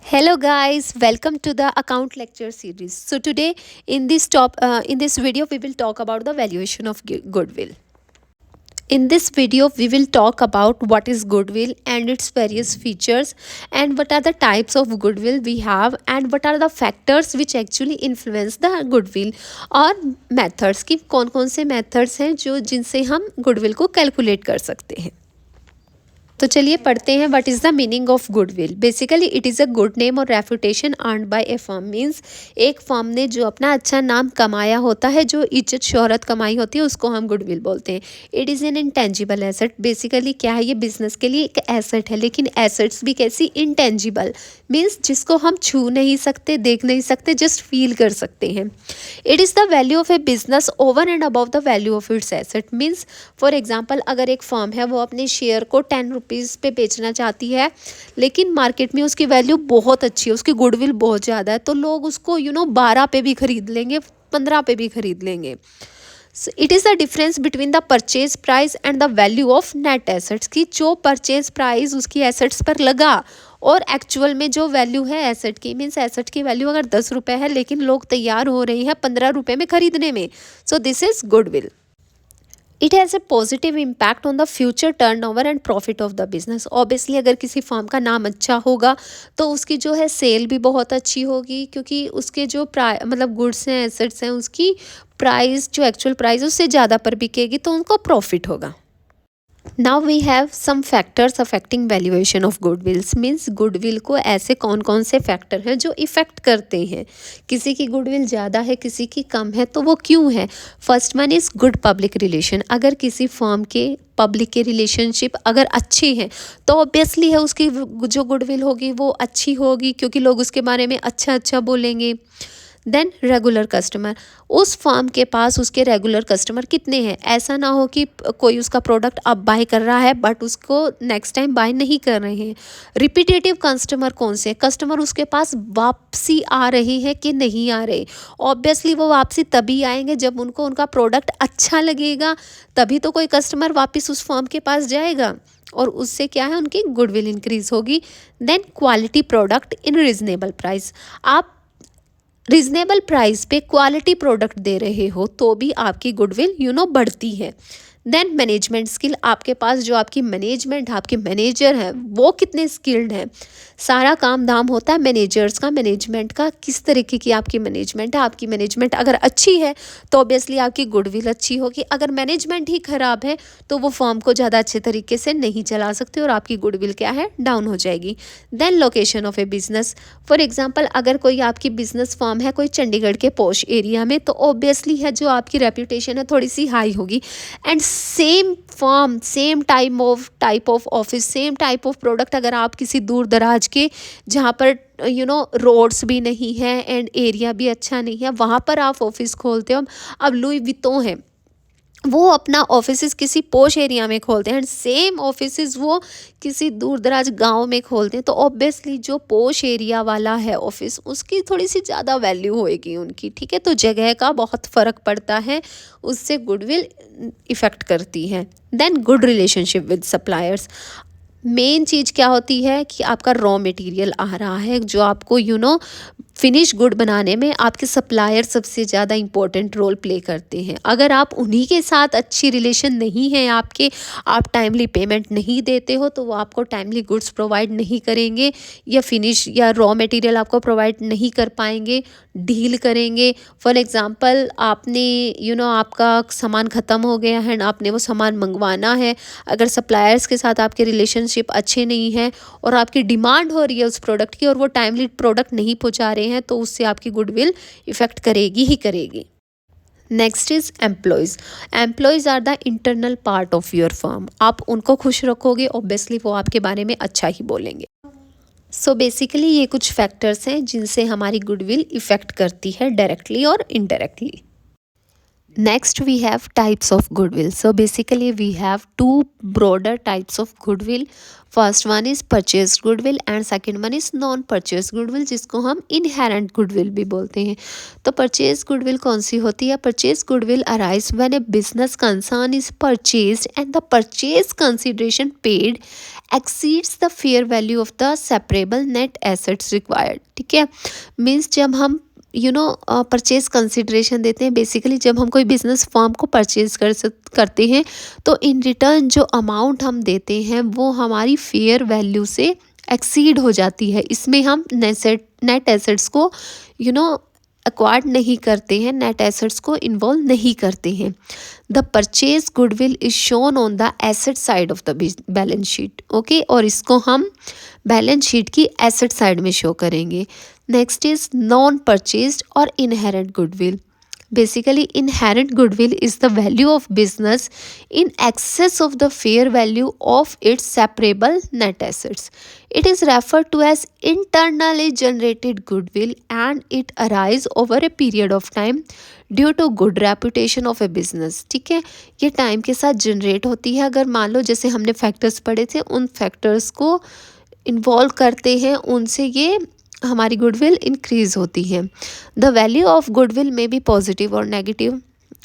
Hello guys, welcome to the account lecture series. So today in this video we will talk about the valuation of goodwill. In this video we will talk about what is goodwill and its various features, and what are the types of goodwill we have, and what are the factors which actually influence the goodwill, और methods की कौन कौन से methods हैं जो जिनसे हम goodwill को calculate कर सकते हैं। तो चलिए पढ़ते हैं what is the meaning of goodwill. Basically it is a good name or reputation earned by a firm. Means एक फर्म ने जो अपना अच्छा नाम कमाया होता है, जो इज्जत शोहरत कमाई होती है, उसको हम गुडविल बोलते हैं। It is an intangible asset. Basically क्या है, ये बिजनेस के लिए एक एसेट है, लेकिन एसेट्स भी कैसी, इंटेंजिबल। मीन्स जिसको हम छू नहीं सकते, देख नहीं सकते, जस्ट फील कर सकते हैं। It is the value of a business over and above the value of it's asset. Means for example, अगर एक फर्म है वो अपने शेयर को 10 रुपीज़ पे बेचना चाहती है, लेकिन मार्केट में उसकी वैल्यू बहुत अच्छी है, उसकी गुडविल बहुत ज़्यादा है, तो लोग उसको 12 पे भी खरीद लेंगे, 15 पे भी खरीद लेंगे। It is the difference between the purchase price and the value of net assets की। जो परचेज प्राइस उसकी एसेट्स पर लगा और एक्चुअल में जो वैल्यू है एसेट की, मीन्स एसेट की वैल्यू अगर 10 रुपये है, लेकिन लोग तैयार हो रहे हैं 15 रुपये में खरीदने में। So this is goodwill. It has a positive impact on the future turn over and profit of the business. Obviously अगर किसी फर्म का नाम अच्छा होगा तो उसकी जो है सेल भी बहुत अच्छी होगी, क्योंकि उसके जो गुड्स हैं, एसेट्स हैं, उसकी प्राइस जो एक्चुअल प्राइस उससे ज़्यादा पर बिकेगी, तो उनको प्रॉफिट होगा। Now we have some factors affecting valuation of goodwills. Means goodwill को ऐसे कौन कौन से फैक्टर हैं जो इफ़ेक्ट करते हैं। किसी की गुडविल ज़्यादा है, किसी की कम है, तो वो क्यों है। First one is good public relation. अगर किसी फर्म के पब्लिक के रिलेशनशिप अगर अच्छे हैं, तो ऑब्वियसली है उसकी जो गुडविल होगी वो अच्छी होगी, क्योंकि लोग उसके बारे में अच्छा अच्छा बोलेंगे। Then regular customer. उस फर्म के पास उसके रेगुलर कस्टमर कितने हैं। ऐसा ना हो कि कोई उसका प्रोडक्ट अब बाय कर रहा है बट उसको नेक्स्ट टाइम बाय नहीं कर रहे हैं। रिपीटेटिव कस्टमर कौन से कस्टमर उसके पास वापसी आ रहे हैं कि नहीं आ रहे। ऑब्वियसली वो वापसी तभी आएंगे जब उनको उनका प्रोडक्ट अच्छा लगेगा, तभी तो कोई कस्टमर वापस उस फर्म के पास जाएगा, और उससे क्या है, उनकी गुडविल इंक्रीज होगी। Then quality product in reasonable price. आप रिजनेबल प्राइस पे क्वालिटी प्रोडक्ट दे रहे हो तो भी आपकी गुडविल बढ़ती है। Then management skill. आपके पास जो आपकी मैनेजमेंट, आपके मैनेजर हैं, वो कितने स्किल्ड हैं। सारा काम धाम होता है मैनेजर्स का, मैनेजमेंट का। किस तरीके की आपकी मैनेजमेंट है। आपकी मैनेजमेंट अगर अच्छी है तो ऑब्वियसली आपकी गुडविल अच्छी होगी। अगर मैनेजमेंट ही ख़राब है तो वो फर्म को ज़्यादा अच्छे तरीके से नहीं चला सकते और आपकी गुडविल क्या है, डाउन हो जाएगी। Then location of a business. For example, अगर कोई आपकी बिजनेस फर्म है कोई चंडीगढ़ के पॉश एरिया में, तो ऑब्वियसली है जो आपकी रेपुटेशन है थोड़ी सी हाई होगी। And same form, same type of office, same type of product अगर आप किसी दूर दराज के, जहाँ पर रोड्स भी नहीं है एंड एरिया भी अच्छा नहीं है, वहाँ पर आप ऑफिस खोलते हो। अब लुई विटोन है, वो अपना ऑफिस किसी पोश एरिया में खोलते हैं, एंड सेम ऑफिस वो किसी दूर दराज गांव में खोलते हैं, तो ऑब्वियसली जो पोश एरिया वाला है ऑफिस, उसकी थोड़ी सी ज़्यादा वैल्यू होएगी उनकी। ठीक है, तो जगह का बहुत फ़र्क पड़ता है, उससे गुडविल इफ़ेक्ट करती है। Then good relationship with suppliers. Main चीज़ क्या होती है कि आपका रॉ मटेरियल आ रहा है, जो आपको फिनिश गुड बनाने में आपके सप्लायर सबसे ज़्यादा इंपॉर्टेंट रोल प्ले करते हैं। अगर आप उन्हीं के साथ अच्छी रिलेशन नहीं है आपके, आप टाइमली पेमेंट नहीं देते हो, तो वो आपको टाइमली गुड्स प्रोवाइड नहीं करेंगे, या फिनिश या रॉ मटेरियल आपको प्रोवाइड नहीं कर पाएंगे, डील करेंगे। फॉर एग्ज़ाम्पल, आपने आपका सामान ख़त्म हो गया है, आपने वो सामान मंगवाना है। अगर सप्लायर्स के साथ आपके रिलेशनशिप अच्छे नहीं हैं और आपकी डिमांड हो रही है उस प्रोडक्ट की और वो टाइमली प्रोडक्ट नहीं पहुंचा रहे हैं, तो उससे आपकी गुडविल इफ़ेक्ट करेगी ही करेगी। Next is employees. Employees are the internal part of your firm. आप उनको खुश रखोगे, ऑब्वियसली वो आपके बारे में अच्छा ही बोलेंगे। सो बेसिकली ये कुछ फैक्टर्स हैं जिनसे हमारी गुडविल इफ़ेक्ट करती है, डायरेक्टली और indirectly. Next, we have types of goodwill. So basically, we have two broader types of goodwill. First one is purchased goodwill and second one is non purchase goodwill, जिसको हम inherent goodwill भी बोलते हैं. तो purchase goodwill कौन सी होती है? Purchase goodwill arise when A business concern is purchased and the purchase consideration paid exceeds the fair value of the separable net assets required. ठीक है, मीन्स जब हम परचेज कंसिडरेशन देते हैं, बेसिकली जब हम कोई बिजनेस फर्म को परचेज करते हैं तो इन रिटर्न जो अमाउंट हम देते हैं वो हमारी फेयर वैल्यू से एक्सीड हो जाती है. इसमें हम नेट एसेट्स को एक्वायर्ड नहीं करते हैं, नेट एसेट्स को इन्वॉल्व नहीं करते हैं. The purchase goodwill is shown on the asset side of the balance sheet. Okay, और इसको हम बैलेंस शीट की एसेट साइड में शो करेंगे. नेक्स्ट इज नॉन परचेज्ड और inherent goodwill. Basically, inherent goodwill is the value of business in excess of the fair value of its separable net assets. It is referred to as internally generated goodwill and it arises over a period of time due to good reputation of a business. ठीक है, ये time के साथ generate होती है. अगर मान लो जैसे हमने फैक्टर्स पढ़े थे, उन फैक्टर्स को इन्वॉल्व करते हैं, उनसे ये हमारी गुडविल इंक्रीज होती है. द वैल्यू ऑफ गुडविल में भी पॉजिटिव और नेगेटिव,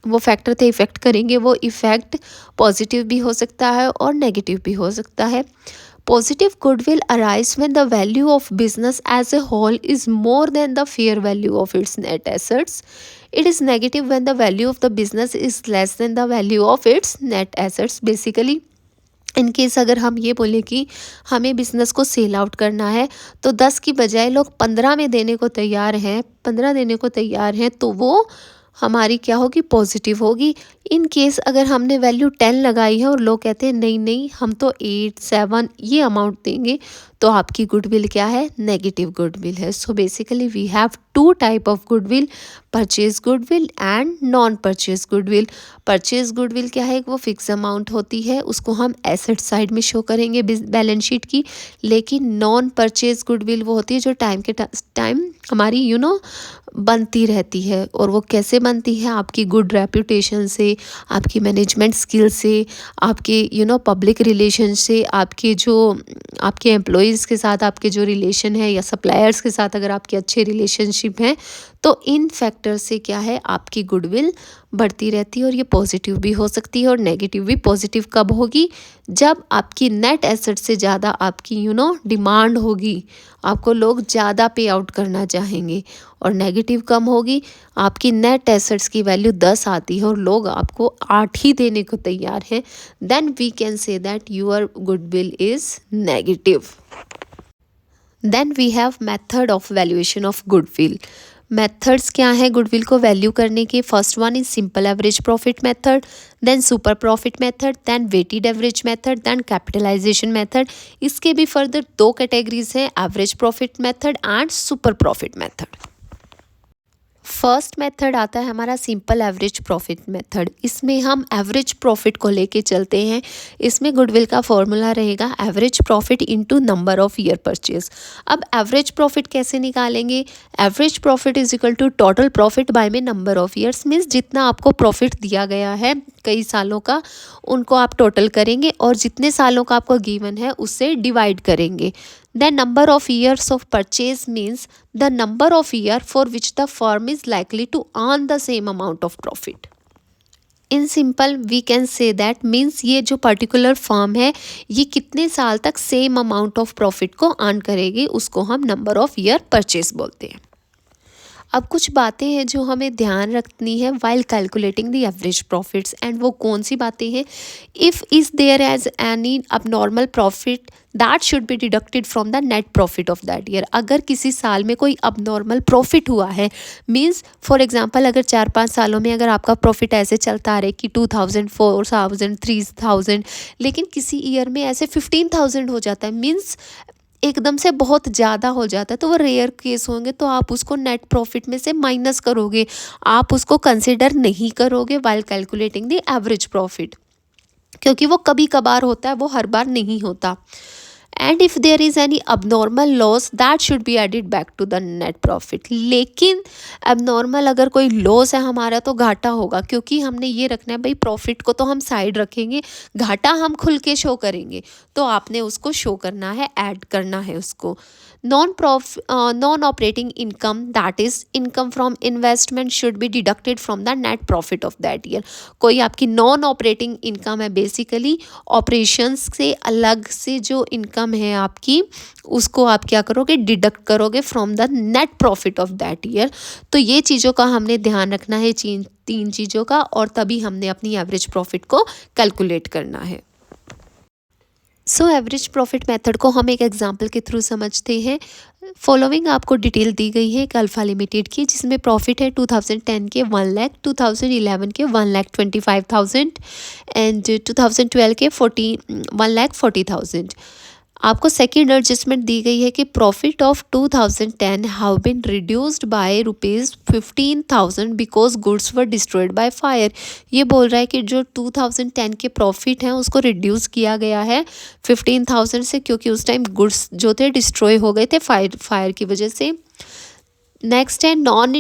वो फैक्टर थे इफेक्ट करेंगे, वो इफेक्ट पॉजिटिव भी हो सकता है और नेगेटिव भी हो सकता है. Positive goodwill arise when the value of business as a whole is more than the fair value of its net assets. It is negative when the value of the business is less than the value of its net assets. Basically in case अगर हम ये बोलें कि हमें business को sell out करना है तो 10 की बजाय लोग 15 में देने को तैयार हैं, 15 देने को तैयार हैं, तो वो हमारी क्या होगी? पॉजिटिव होगी. इन केस अगर हमने वैल्यू 10 लगाई है और लोग कहते हैं नहीं नहीं हम तो 8, 7 ये अमाउंट देंगे, तो आपकी गुडविल क्या है? नेगेटिव गुडविल है. So basically we have two type of goodwill, purchase goodwill and non purchase goodwill. Purchase goodwill क्या है? वो फिक्स अमाउंट होती है, उसको हम एसेट साइड में शो करेंगे बैलेंस शीट की. लेकिन नॉन परचेज गुडविल वो होती है जो टाइम के टाइम हमारी बनती रहती है. और वो कैसे बनती है? आपकी गुड रेपुटेशन से, आपकी मैनेजमेंट स्किल से, आपके पब्लिक रिलेशन से, आपके जो आपके एम्प्लॉयज़ के साथ आपके जो रिलेशन है या सप्लायर्स के साथ अगर आपके अच्छे रिलेशनशिप हैं, तो इन फैक्टर से क्या है? आपकी गुडविल बढ़ती रहती है. और ये पॉजिटिव भी हो सकती है और नेगेटिव भी. पॉजिटिव कब होगी? जब आपकी नेट एसेट से ज़्यादा आपकी डिमांड होगी, आपको लोग ज़्यादा पे आउट करना चाहेंगे. और नेगेटिव कम होगी, आपकी नेट एसेट्स की वैल्यू 10 आती है और लोग आपको 8 ही देने को तैयार हैं. Then we can say that your goodwill is negative. Then we have method of valuation of goodwill. Methods क्या है गुडविल को वैल्यू करने के? First one is simple average profit method, then super profit method, then weighted average method, then capitalisation method. इसके भी further 2 categories हैं, average profit method and super profit method. First method आता है हमारा simple average profit method. इसमें हम average profit को लेके चलते हैं. इसमें गुडविल का फॉर्मूला रहेगा average profit into number of year purchase. अब एवरेज प्रॉफिट कैसे निकालेंगे? Average profit is equal to total profit by में नंबर ऑफ ईयर्स. मीन्स जितना आपको प्रॉफिट दिया गया है कई सालों का, उनको आप टोटल करेंगे और जितने सालों का आपको गिवन है उससे डिवाइड करेंगे. The number of years of purchase means the number of year for which the firm is likely to earn the same amount of profit. In simple we can say that means ये जो particular firm है ये कितने साल तक same amount of profit को earn करेगी, उसको हम नंबर ऑफ ईयर परचेज बोलते हैं. अब कुछ बातें हैं जो हमें ध्यान रखनी है while calculating the average profits. And वो कौन सी बातें हैं? If is there as any abnormal profit that should be deducted from the net profit of that year. अगर किसी साल में कोई abnormal प्रॉफिट हुआ है, मीन्स फॉर एग्जांपल अगर 4-5 सालों में अगर आपका प्रॉफिट ऐसे चलता रहे कि 2000, 4000, 3000, लेकिन किसी ईयर में ऐसे 15,000 हो जाता है, मीन्स एकदम से बहुत ज़्यादा हो जाता है, तो वो रेयर केस होंगे, तो आप उसको नेट प्रॉफिट में से माइनस करोगे, आप उसको कंसिडर नहीं करोगे while calculating the average profit, क्योंकि वो कभी कभार होता है, वो हर बार नहीं होता. And if there is any abnormal loss that should be added back to the net profit. लेकिन abnormal अगर कोई लॉस है हमारा तो घाटा होगा, क्योंकि हमने ये रखना है भाई प्रॉफिट को तो हम साइड रखेंगे, घाटा हम खुल के शो करेंगे, तो आपने उसको शो करना है, ऐड करना है उसको। Non operating income that is income from investment should be deducted from the net profit of that year. कोई आपकी नॉन ऑपरेटिंग इनकम है, बेसिकली ऑपरेशंस से अलग से जो इनकम है आपकी, उसको आप क्या करोगे, डिडक्ट करोगे from the net profit of that year. तो ये चीज़ों का हमने ध्यान रखना है, तीन चीज़ों का, और तभी हमने अपनी एवरेज प्रॉफिट को कैलकुलेट करना है। सो एवरेज प्रॉफिट मेथड को हम एक एग्जांपल के थ्रू समझते हैं। फॉलोइंग आपको डिटेल दी गई है एक अल्फा लिमिटेड की, जिसमें प्रॉफिट है 2010 के 1 लाख, 2011 के 1,25,000 एंड 2012 के 1,40,000। आपको सेकेंड एडजस्टमेंट दी गई है कि profit of 2010 have been reduced by ₹15,000 because goods were destroyed by fire. ये बोल रहा है कि जो 2010 के प्रॉफिट हैं उसको रिड्यूस किया गया है 15,000 से, क्योंकि उस टाइम गुड्स जो थे डिस्ट्रॉय हो गए थे फायर की वजह से। नेक्स्ट है non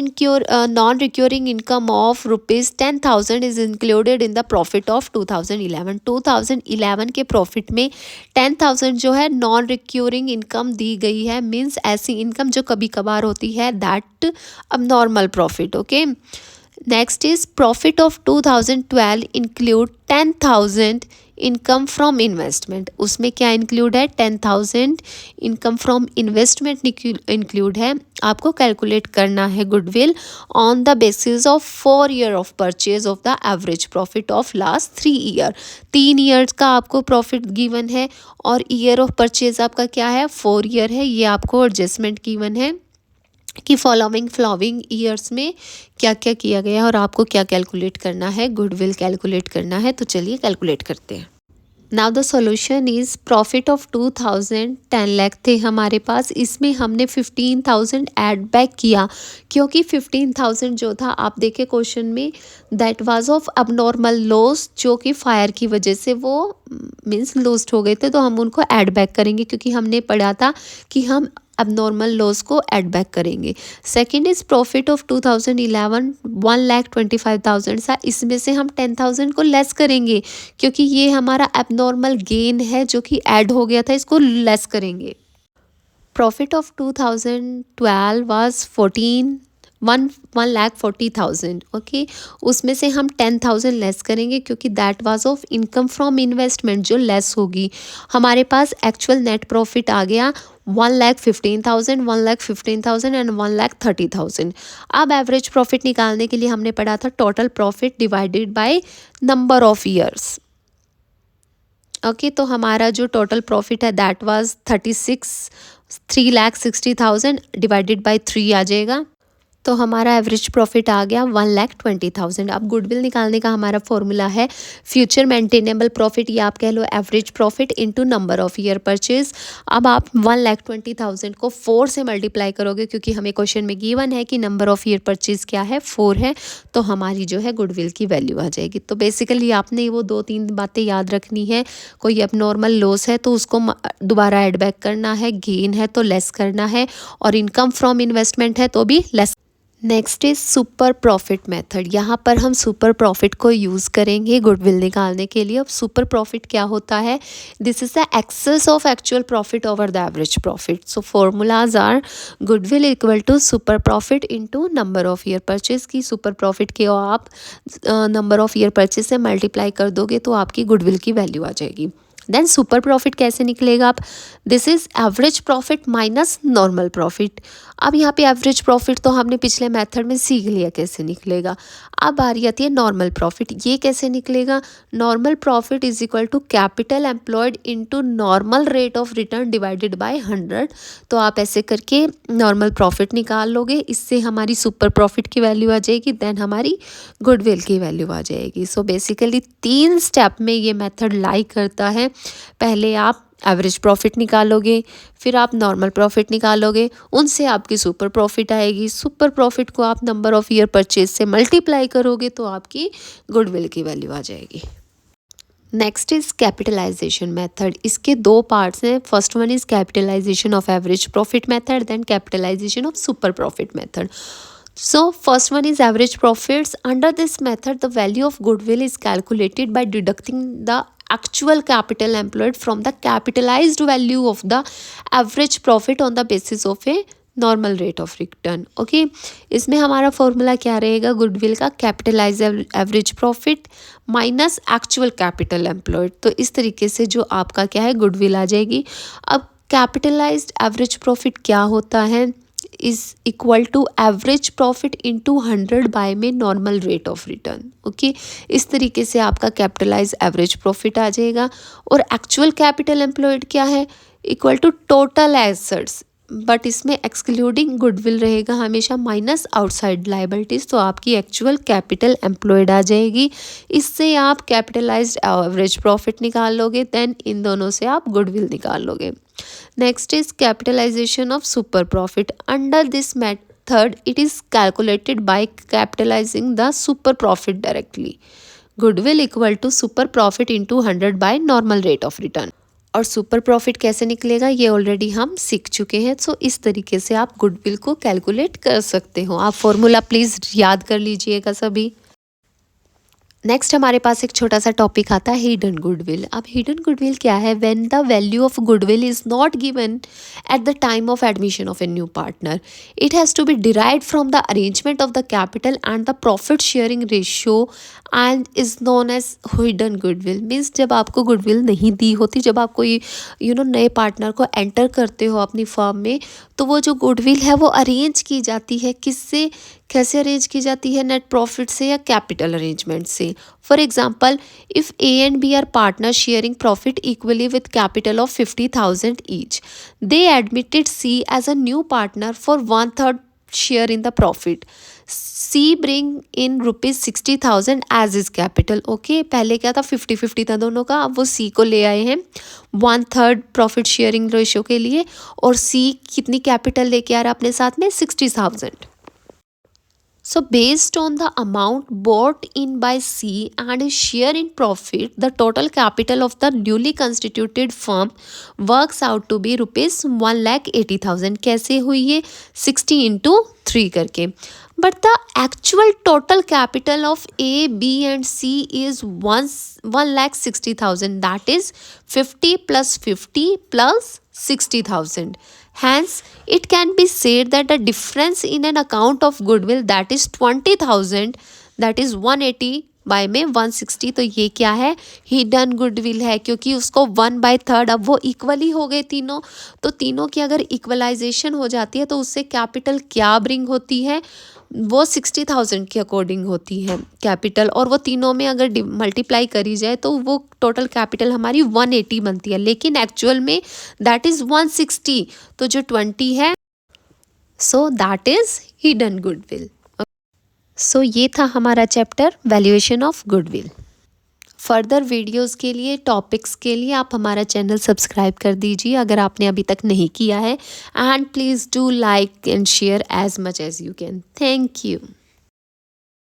recurring income of ₹10,000 is included in the profit of 2011। 2011 के प्रॉफिट में 10,000 जो है नॉन रिक्योरिंग इनकम दी गई है, मीन्स ऐसी इनकम जो कभी कभार होती है, दैट अब normal profit. Okay, next is profit of 2012 include 10,000 income from investment. उसमें क्या इंक्लूड है, 10,000 इनकम फ्रॉम इन्वेस्टमेंट इंक्लूड है। आपको कैलकुलेट करना है goodwill on the basis of 4 year of purchase of the average profit of last 3 year. 3 years का आपको profit given है और ईयर ऑफ परचेज आपका क्या है, 4 ईयर है। ये आपको एडजस्टमेंट गिवन है कि फॉलोइंग ईयर्स में क्या क्या किया गया और आपको क्या कैलकुलेट करना है, गुडविल कैलकुलेट करना है। तो चलिए कैलकुलेट करते हैं। Now the solution is profit of 2000 10 lakh थे हमारे पास, इसमें हमने 15,000 ऐड बैक किया, क्योंकि 15,000 जो था आप देखे क्वेश्चन में, that was of abnormal loss, जो कि फायर की वजह से वो मीन्स लॉस्ट हो गए थे, तो हम उनको ऐड बैक करेंगे, क्योंकि हमने पढ़ा था कि हम abnormal लॉस को ऐड बैक करेंगे। सेकेंड इज प्रॉफिट ऑफ 2011 1,25,000 सा, इसमें से हम 10,000 को लेस करेंगे, क्योंकि ये हमारा एबनॉर्मल गेन है जो कि ऐड हो गया था, इसको लेस करेंगे। Profit of 2012 was 1,40,000। ओके, उसमें से हम 10,000 लेस करेंगे, क्योंकि that was of income from investment जो लेस होगी। हमारे पास एक्चुअल नेट प्रॉफिट आ गया 1,15,000, 1,15,000 एंड 1,30,000। अब एवरेज प्रॉफिट निकालने के लिए हमने पढ़ा था total profit divided by number of years. Okay, तो हमारा जो टोटल प्रॉफिट है दैट वाज 3,60,000 डिवाइडेड बाय 3 आ जाएगा, तो हमारा एवरेज प्रॉफिट आ गया 1,20,000। अब गुडविल निकालने का हमारा फॉर्मूला है फ्यूचर मेंटेनेबल प्रॉफिट, या आप कह लो average profit into number of year purchase. अब आप 1,20,000 को 4 से मल्टीप्लाई करोगे, क्योंकि हमें क्वेश्चन में गिवन है कि नंबर ऑफ ईयर परचेज क्या है, 4 है, तो हमारी जो है गुडविल की वैल्यू आ जाएगी। तो बेसिकली आपने वो 2-3 बातें याद रखनी है। कोई एबनॉर्मल लॉस है तो उसको दोबारा एड बैक करना है, गेन है तो लेस करना है, और इनकम फ्रॉम इन्वेस्टमेंट है तो भी less. Next is super profit method. यहाँ पर हम सुपर प्रॉफिट को यूज़ करेंगे गुडविल निकालने के लिए। अब सुपर प्रॉफिट क्या होता है, this is the excess of actual profit over the average profit. So formulas are goodwill equal to super profit into number of year purchase की। सुपर प्रॉफिट के आप नंबर ऑफ ईयर परचेज से multiply कर दोगे तो आपकी goodwill की value आ जाएगी। देन सुपर प्रॉफिट कैसे निकलेगा, आप this is average profit minus normal profit. अब यहाँ पे एवरेज प्रॉफिट तो हमने पिछले मेथड में सीख लिया कैसे निकलेगा। अब बारी आती है नॉर्मल प्रॉफिट। ये कैसे निकलेगा, normal profit is equal to capital employed into normal rate of return divided by 100। तो आप ऐसे करके नॉर्मल प्रॉफिट निकाल लोगे, इससे हमारी सुपर प्रॉफिट की वैल्यू आ जाएगी, देन हमारी गुडविल की वैल्यू आ जाएगी। सो बेसिकली 3 स्टेप में ये मेथड लाई करता है। पहले आप एवरेज प्रॉफिट निकालोगे, फिर आप नॉर्मल प्रॉफिट निकालोगे, उनसे आपकी सुपर प्रॉफिट आएगी। सुपर प्रॉफिट को आप नंबर ऑफ ईयर परचेज से मल्टीप्लाई करोगे तो आपकी गुडविल की वैल्यू आ जाएगी। Next is capitalisation method. इसके दो पार्ट्स हैं। First one is capitalisation of average profit method, then capitalisation of super profit method. So first one is average profits. Under this method, the value of goodwill is calculated by deducting the actual capital employed from the capitalized value of the average profit on the basis of a normal rate of return. Okay, इसमें हमारा formula क्या रहेगा goodwill का? Capitalise average profit minus actual capital employed. तो इस तरीके से जो आपका क्या है गुडविल आ जाएगी. अब कैपिटलाइज्ड एवरेज प्रॉफिट क्या होता है? Is equal to average profit into 100 by में normal rate of return. Okay, इस तरीके से आपका कैपिटलाइज एवरेज प्रॉफिट आ जाएगा. और एक्चुअल कैपिटल एम्प्लॉयड क्या है? Equal to total assets, but इसमें एक्सक्लूडिंग गुडविल रहेगा हमेशा माइनस आउटसाइड लाइबिलिटीज़. तो आपकी एक्चुअल कैपिटल एम्प्लॉयड आ जाएगी. इससे आप कैपिटलाइज्ड एवरेज प्रॉफिट निकाल लोगे, देन इन दोनों से आप गुडविल निकाल लोगे. Next is capitalisation of super profit. Under this method it is calculated by capitalizing the super profit directly. Goodwill equal to super profit into 100 by normal rate of return. और super profit कैसे निकलेगा ये already हम सीख चुके हैं. सो इस तरीके से आप गुडविल को कैलकुलेट कर सकते हो. आप फॉर्मूला प्लीज़ याद कर लीजिएगा सभी. नेक्स्ट हमारे पास एक छोटा सा टॉपिक आता है हिडन गुडविल. अब हिडन गुडविल क्या है? When the value of goodwill is not given at the time of admission of a new partner, it has to be derived from the arrangement of the capital and the profit sharing ratio and is known as hidden goodwill. Means जब आपको goodwill नहीं दी होती, जब आप कोई नए partner को enter करते हो अपनी फर्म में, तो वो जो गुडविल है वो अरेंज की जाती है. किससे, कैसे अरेंज की जाती है? नेट प्रॉफिट से या कैपिटल अरेंजमेंट से. For example, if A and B are partner sharing profit equally with capital of 50,000 each, they admitted C as a new partner for 1/3 share in the profit. C bring in ₹60,000 as is capital. Okay, पहले क्या था? 50-50 था दोनों का. अब वो सी को ले आए हैं 1/3 प्रॉफिट शेयरिंग रेशियो के लिए. और सी कितनी कैपिटल लेके आ रहा है अपने साथ में? 60,000. So based on the amount bought in by C and his share in profit, the total capital of the newly constituted firm works out to be ₹1,80,000. कैसे हुई ये? 60 into 3 करके. But the actual total capital of A, B and C is 1,60,000. That is 50 plus 50 plus 60,000. Hence, it can be said that the difference in an account of goodwill, that is 20,000, that is 180 bye में 160. तो ये क्या है? Hidden goodwill है, क्योंकि उसको 1/3, अब वो इक्वली हो गए तीनों. तो तीनों की अगर इक्वलाइजेशन हो जाती है तो उससे कैपिटल क्या ब्रिंग होती है? वो 60,000 के अकॉर्डिंग होती है कैपिटल. और वो तीनों में अगर मल्टीप्लाई करी जाए तो वो टोटल कैपिटल हमारी 180 बनती है. लेकिन एक्चुअल में दैट इज़ 160. तो जो 20 है, so that is hidden goodwill. So ये था हमारा chapter valuation of goodwill. Further videos के लिए, टॉपिक्स के लिए आप हमारा चैनल सब्सक्राइब कर दीजिए अगर आपने अभी तक नहीं किया है. And please do like and share as much as you can. Thank you.